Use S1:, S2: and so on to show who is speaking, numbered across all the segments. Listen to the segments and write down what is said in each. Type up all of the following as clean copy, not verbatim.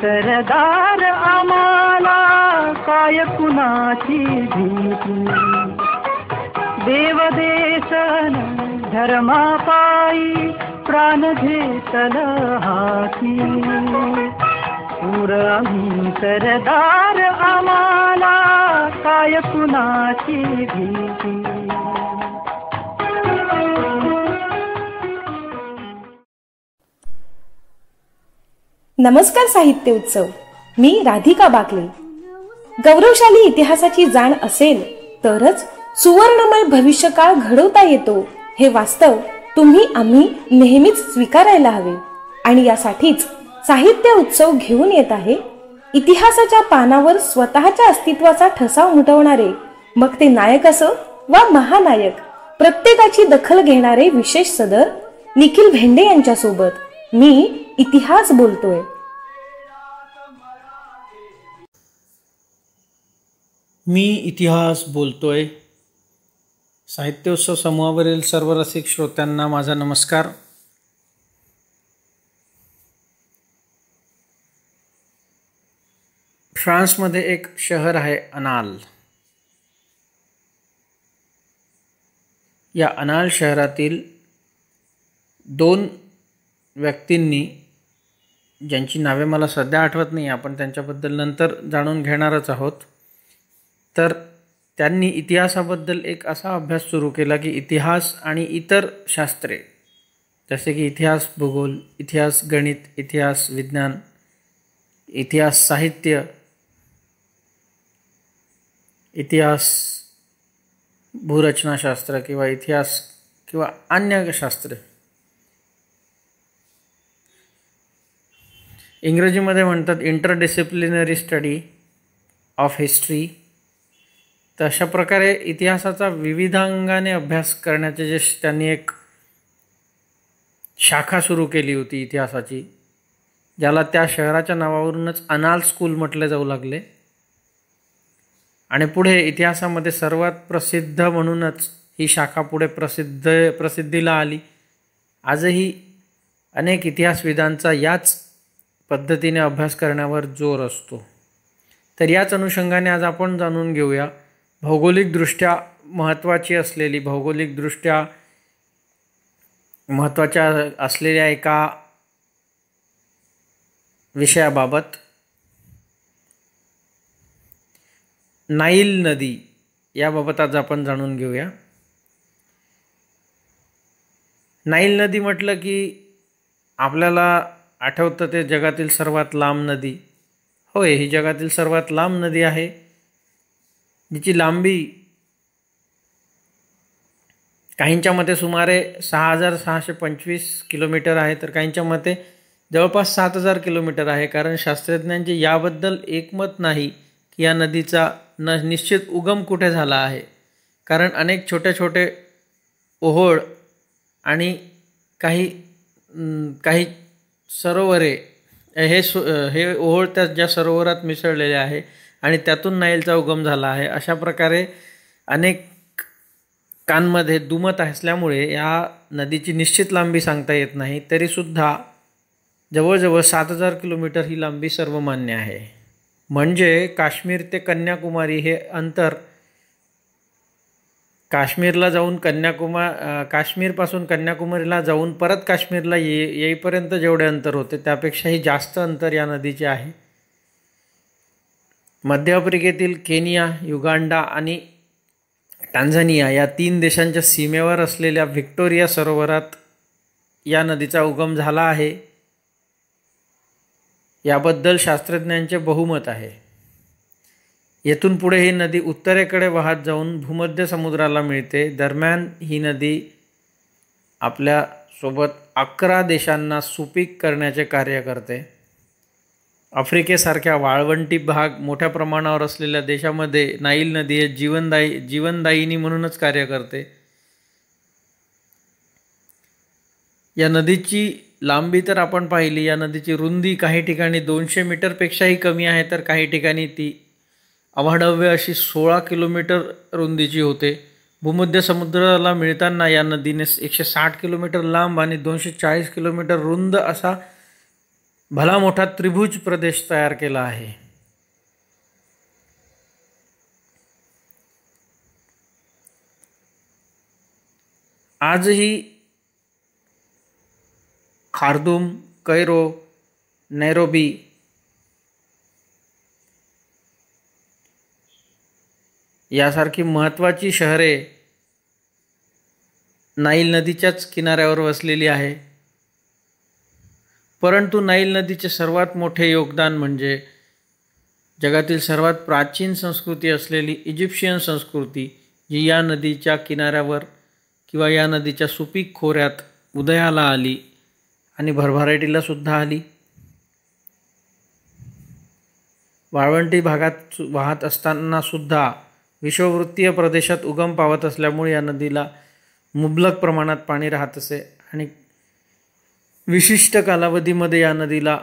S1: सरदार आम्हाला काय कुणाची भीती, देवदेशन धर्मापायी प्राण घेतल हाती. आम्ही सरदार आम्हाला काय कुणाची भीती.
S2: नमस्कार साहित्य उत्सव. मी राधिका बाकले. गौरवशाली इतिहासाची जाण असेल तरच सुवर्णमय भविष्यकाळ घडवता येतो हे वास्तव तुम्ही आम्ही नेहमीच स्वीकारायला हवे. आणि यासाठीच साहित्य उत्सव घेऊन येत आहे इतिहासाच्या पानावर स्वतःच्या अस्तित्वाचा ठसा उमटवणारे, मग ते नायक असो वा महानायक, प्रत्येकाची दखल घेणारे विशेष सदर निखिल भेंडे यांच्या सोबत मी इतिहास बोलतोय.
S3: मी इतिहास बोलतोय. साहित्योत्सव समूहावरील सर्व रसिक श्रोत्यांना माझा नमस्कार. फ्रान्समध्ये एक शहर आहे अनाल. या अनाल शहरातील दोन व्यक्तींनी, ज्यांची नावे मला सध्या आठवत नाही, आपण त्यांच्याबद्दल नंतर जाणून घेणारच आहोत, तर त्यांनी इतिहासाबद्दल एक असा अभ्यास सुरू केला की इतिहास आणि इतर शास्त्रे जसे की इतिहास भूगोल, इतिहास गणित, इतिहास विज्ञान, इतिहास साहित्य, इतिहास भूरचनाशास्त्र किंवा इतिहास किंवा अन्य शास्त्रे, इंग्रजीमध्ये म्हणतात इंटरडिसिप्लिनरी स्टडी ऑफ हिस्ट्री. तर अशा प्रकारे इतिहासाचा विविधांगाने अभ्यास करण्याचे जे त्यांनी एक शाखा सुरू केली होती इतिहासाची, ज्याला त्या शहराच्या नावावरूनच अनाल स्कूल म्हटले जाऊ लागले. आणि पुढे इतिहासामध्ये सर्वात प्रसिद्ध म्हणूनच ही शाखा पुढे प्रसिद्धीला आली. आजही अनेक इतिहासविदांचा याच पद्धतीने अभ्यास करण्यावर जोर असतो. तर याच अनुषंगाने आज आपण जाणून घेऊया भौगोलिकदृष्ट्या महत्त्वाच्या असलेल्या एका विषयाबाबत. नाईल नदी याबाबत आज आपण जाणून घेऊया. नाईल नदी म्हटलं की आपल्याला आठवतं ते जगातील सर्वात लांब नदी. होय, ही जगातील सर्वात लांब नदी आहे, जिची लांबी काहींच्या मते सुमारे 6,625 किलोमीटर आहे, तर काहींच्या मते जवळपास 7,000 किलोमीटर आहे. कारण शास्त्रज्ञांचे याबद्दल एकमत नाही की या नदीचा निश्चित उगम कुठे झाला आहे. कारण अनेक छोटे छोटे ओहोळ आणि काही सरोवरे हे ओहोळ त्या ज्या सरोवरात मिसळलेले आहे आणि त्यातून नाईलचा उगम झाला आहे. अशा प्रकारे अनेकांमध्ये दुमत असल्यामुळे या नदीची निश्चित लांबी सांगता येत नाही. तरीसुद्धा जवळजवळ 7,000 किलोमीटर ही लांबी सर्वमान्य आहे. म्हणजे काश्मीर ते कन्याकुमारी हे अंतर, काश्मीरला जाऊन काश्मीरपासून कन्याकुमारीला जाऊन परत काश्मीरला येईपर्यंत जेवढे अंतर होते त्यापेक्षाही जास्त अंतर या नदीचे आहे. मध्य आफ्रिकेतील केनिया, युगांडा आणि टांझानिया या 3 देशांच्या सीमेवर असलेल्या व्हिक्टोरिया सरोवरात या नदीचा उगम झाला आहे. याबद्दल शास्त्रज्ञांचे बहुमत आहे. येथून पुढे ही नदी उत्तरेकडे वाहत जाऊन भूमध्य समुद्राला मिळते. दरम्यान ही नदी आपल्यासोबत 11 देशांना सुपीक करण्याचे कार्य करते. आफ्रिकेसारख्या वाळवंटी भाग मोठ्या प्रमाणावर असलेल्या देशामध्ये नाईल नदी हे जीवनदायिनी म्हणूनच कार्य करते. या नदीची लांबी तर आपण पाहिली, या नदीची रुंदी काही ठिकाणी 200 मीटरपेक्षाही कमी आहे, तर काही ठिकाणी ती अवाढव्य अशी 16 किलोमीटर रुंदीची होते. भूमध्य समुद्राला मिळताना या नदीने 160 किलोमीटर लांब आणि 240 किलोमीटर रुंद असा भला मोठा त्रिभुज प्रदेश तयार केला आहे. आजही खार्दूम, कैरो, नैरोबी यासारखी महत्त्वाची शहरे नाईल नदीच्याच किनाऱ्यावर वसलेली आहे. परंतु नाईल नदीचे सर्वात मोठे योगदान म्हणजे जगातील सर्वात प्राचीन संस्कृती असलेली इजिप्शियन संस्कृती, जी या नदीच्या किनाऱ्यावर किंवा या नदीच्या सुपीक खोऱ्यात उदयाला आली आणि भरभराटीला सुद्धा आली. वाळवंटी भागात वाहत असताना सुद्धा विषुववृत्तीय प्रदेशात उगम पावत असल्यामुळे या नदीला मुबलक प्रमाणात पाणी राहत असे आणि विशिष्ट कालावधीमध्ये या नदीला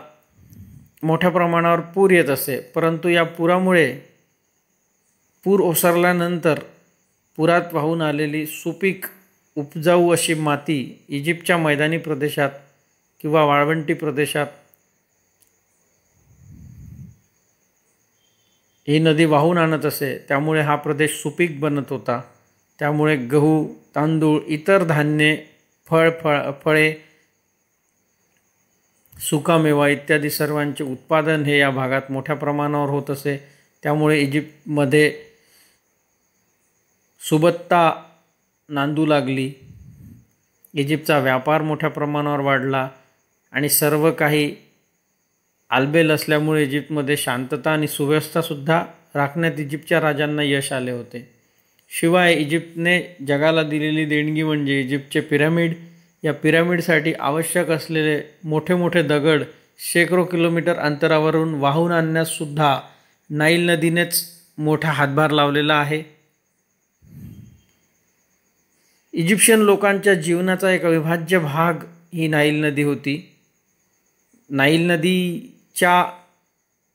S3: मोठ्या प्रमाणावर पूर येत असे. परंतु या पुरामुळे पूर ओसरल्यानंतर पुरात वाहून आलेली सुपीक उपजाऊ अशी माती इजिप्तच्या मैदानी प्रदेशात किंवा वाळवंटी प्रदेशात ही नदी वाहून आणत असे. त्यामुळे हा प्रदेश सुपीक बनत होता. त्यामुळे गहू, तांदूळ, इतर धान्ये, फळे, सुकामेवा इत्यादी सर्वांचे उत्पादन हे या भागात मोठ्या प्रमाणावर होत असे. त्यामुळे इजिप्तमध्ये सुबत्ता नांदू लागली. इजिप्तचा व्यापार मोठ्या प्रमाणावर वाढला आणि सर्व काही आलबेल असल्यामुळे इजिप्तमध्ये शांतता आणि सुव्यवस्थासुद्धा राखण्यात इजिप्तच्या राजांना यश आले होते. शिवाय इजिप्तने जगाला दिलेली देणगी म्हणजे इजिप्तचे पिरॅमिड. या पिरॅमिडसाठी आवश्यक असलेले मोठे मोठे दगड शेकडो किलोमीटर अंतरावरून वाहून आणण्याससुद्धा नाईल नदीनेच मोठा हातभार लावलेला आहे. इजिप्शियन लोकांच्या जीवनाचा एक अविभाज्य भाग ही नाईल नदी होती. नाईल नदीच्या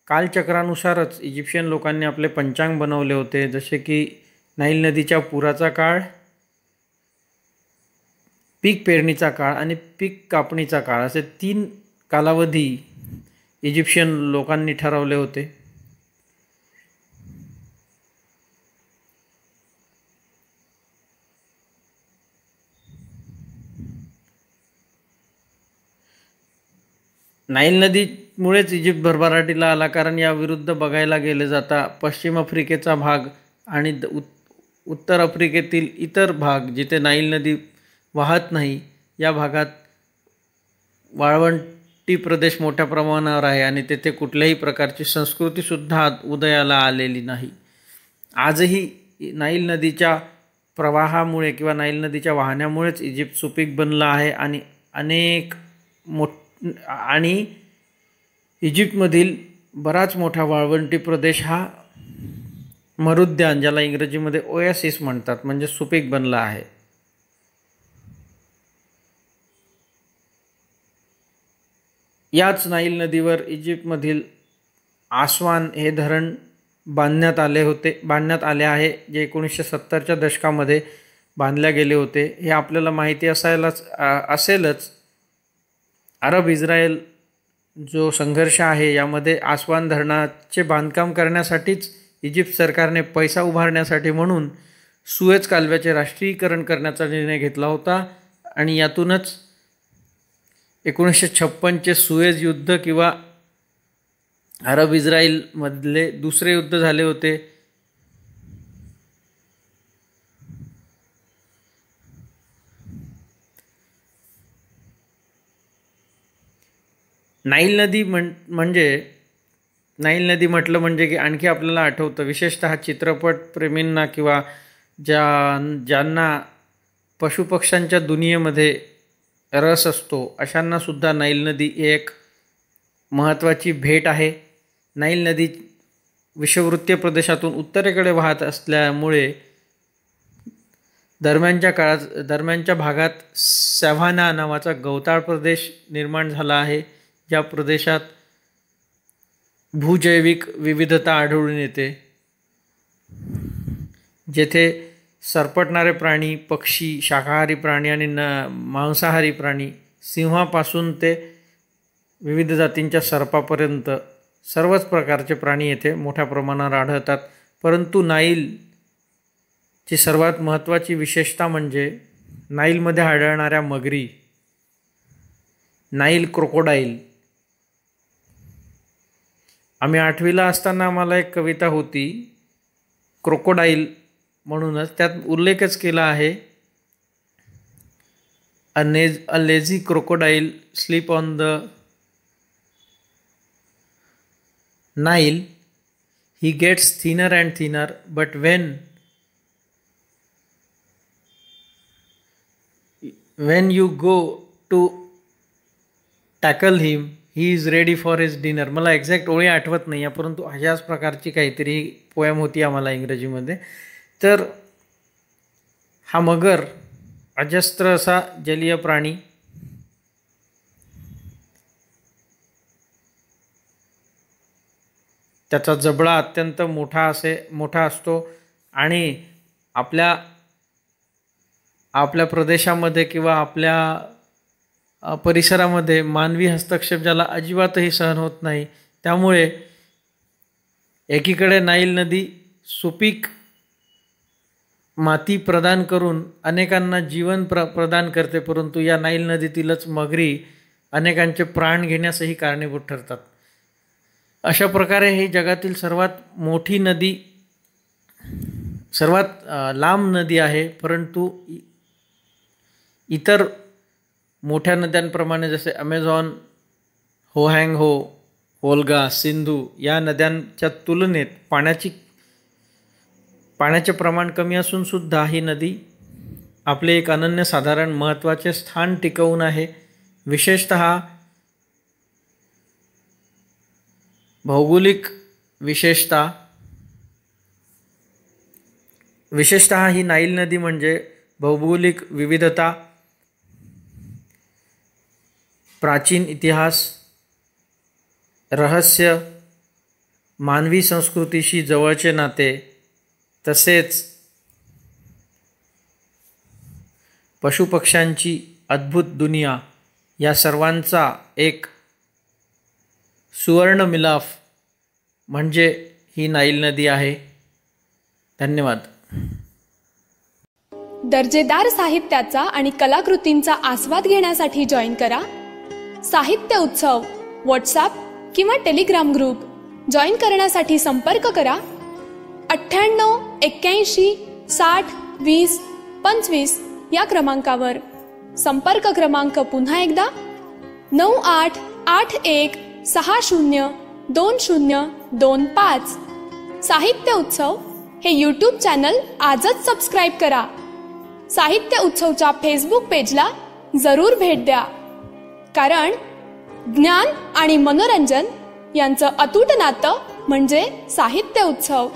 S3: कालचक्रानुसारच इजिप्शियन लोकांनी आपले पंचांग बनवले होते. जसे की नाईल नदीच्या पुराचा काळ, पीक पेरणीचा काळ आणि पीक कापणीचा काळ असे 3 कालावधी इजिप्शियन लोकांनी ठरवले होते. नाईल नदीमुळेच इजिप्त भरभराटीला आला, कारण याविरुद्ध बघायला गेले जाता पश्चिम आफ्रिकेचा भाग आणि उत्तर आफ्रिकेतील इतर भाग जिथे नाईल नदी वाहत नाही, या भागात वाळवंटी प्रदेश मोठ्या प्रमाणावर आहे आणि तेथे कुठल्याही प्रकारची संस्कृतीसुद्धा उदयाला आलेली नाही. आजही नाईल नदीच्या प्रवाहामुळे किंवा नाईल नदीच्या वाहण्यामुळेच इजिप्त सुपीक बनला आहे आणि इजिप्तमधील बराच मोठा वाळवंटी प्रदेश हा मरुद्यान, ज्याला इंग्रजीमध्ये ओएसिस म्हणतात, म्हणजे सुपीक बनला आहे. याच नाईल नदीवर इजिप्तमधील आस्वान हे धरण बांधण्यात आले आहे, जे 1970च्या दशकामध्ये बांधल्या गेले होते. हे आपल्याला माहिती असेलच. अरब इस्रायल जो संघर्ष आहे यामध्ये आस्वान धरणाचे बांधकाम करण्यासाठीच इजिप्त सरकारने पैसा उभारण्यासाठी म्हणून सुएझ कालव्याचे राष्ट्रीयीकरण करण्याचा निर्णय घेतला होता आणि यातूनच 1956चे सुएझ युद्ध किंवा अरब इस्रायलमधले दुसरे युद्ध झाले होते. नाईल नदी नाईल नदी म्हटलं म्हणजे की आणखी आपल्याला आठवतं, विशेषतः चित्रपट प्रेमींना किंवा ज्यांना पशुपक्ष्यांच्या दुनियेमध्ये रस असतो अशांनासुद्धा नाईल नदी एक महत्त्वाची भेट आहे. नाईल नदी विषुववृत्तीय प्रदेशातून उत्तरेकडे वाहत असल्यामुळे दरम्यानच्या भागात सॅव्हाना नावाचा गवताळ प्रदेश निर्माण झाला आहे, ज्या प्रदेशात भूजैविक विविधता आढळून येते, जेथे सरपटणारे प्राणी, पक्षी, शाकाहारी प्राणी आणि मांसाहारी प्राणी, सिंहापासून ते विविध जातींच्या सर्पापर्यंत सर्वच प्रकारचे प्राणी येथे मोठ्या प्रमाणावर आढळतात. परंतु नाईलची सर्वात महत्त्वाची विशेषता म्हणजे नाईलमध्ये आढळणाऱ्या मगरी, नाईल क्रोकोडाईल. आम्ही 8वीला असताना आम्हाला एक कविता होती क्रोकोडाईल म्हणूनच, त्यात उल्लेखच केला आहे, a lazy crocodile sleep on the Nile, he gets thinner and thinner, but when you go to tackle him, he is ready for his dinner. मला एक्झॅक्ट ओळी आठवत नाही आहे, परंतु अशाच प्रकारची काहीतरी पोयम होती आम्हाला इंग्रजीमध्ये. तर हा मगर अजस्त्र असा जलीय प्राणी, त्याचा जबडा अत्यंत मोठा असतो आणि आपल्या प्रदेशामध्ये किंवा आपल्या परिसरामध्ये मानवी हस्तक्षेप ज्याला अजिबातही सहन होत नाही. त्यामुळे एकीकडे नाईल नदी सुपीक माती प्रदान करून अनेकांना जीवन प्रदान करते, परंतु या नाईल नदीतीलच मगरी अनेकांचे प्राण घेण्यासही कारणीभूत ठरतात. अशा प्रकारे ही जगातील सर्वात मोठी नदी, सर्वात लांब नदी आहे. परंतु इतर मोठ्या नद्यांप्रमाणे जसे अमेझॉन, होहँग-हो, वोल्गा, सिंधू या नद्यांच्या तुलनेत पाण्याचे प्रमाण कमी असून सुद्धा ही नदी आपले एक अनन्यसाधारण महत्त्वाचे स्थान टिकवून आहे. विशेषतः भौगोलिक विशेषतः ही नाईल नदी म्हणजे भौगोलिक विविधता, प्राचीन इतिहास, रहस्य, मानवी संस्कृतीशी जवळचे नाते, तसेच पशुपक्ष्यांची अद्भुत दुनिया या सर्वांचा एक सुवर्ण मिलाफ म्हणजे ही नाईल नदी आहे. धन्यवाद.
S4: दर्जेदार साहित्याचा आणि कलाकृतींचा आस्वाद घेण्यासाठी जॉईन करा साहित्य उत्सव व्हॉट्सॲप किंवा टेलिग्राम ग्रुप. जॉईन करण्यासाठी संपर्क करा 98 81 60 20 25 या क्रमांकावर. संपर्क क्रमांक पुन्हा एकदा 9881 60 2025. साहित्य उत्सव हे यूट्यूब चॅनल आजच सबस्क्राईब करा. साहित्य उत्सवच्या फेसबुक पेजला जरूर भेट द्या, कारण ज्ञान आणि मनोरंजन यांचं अतूट नातं म्हणजे साहित्य उत्सव.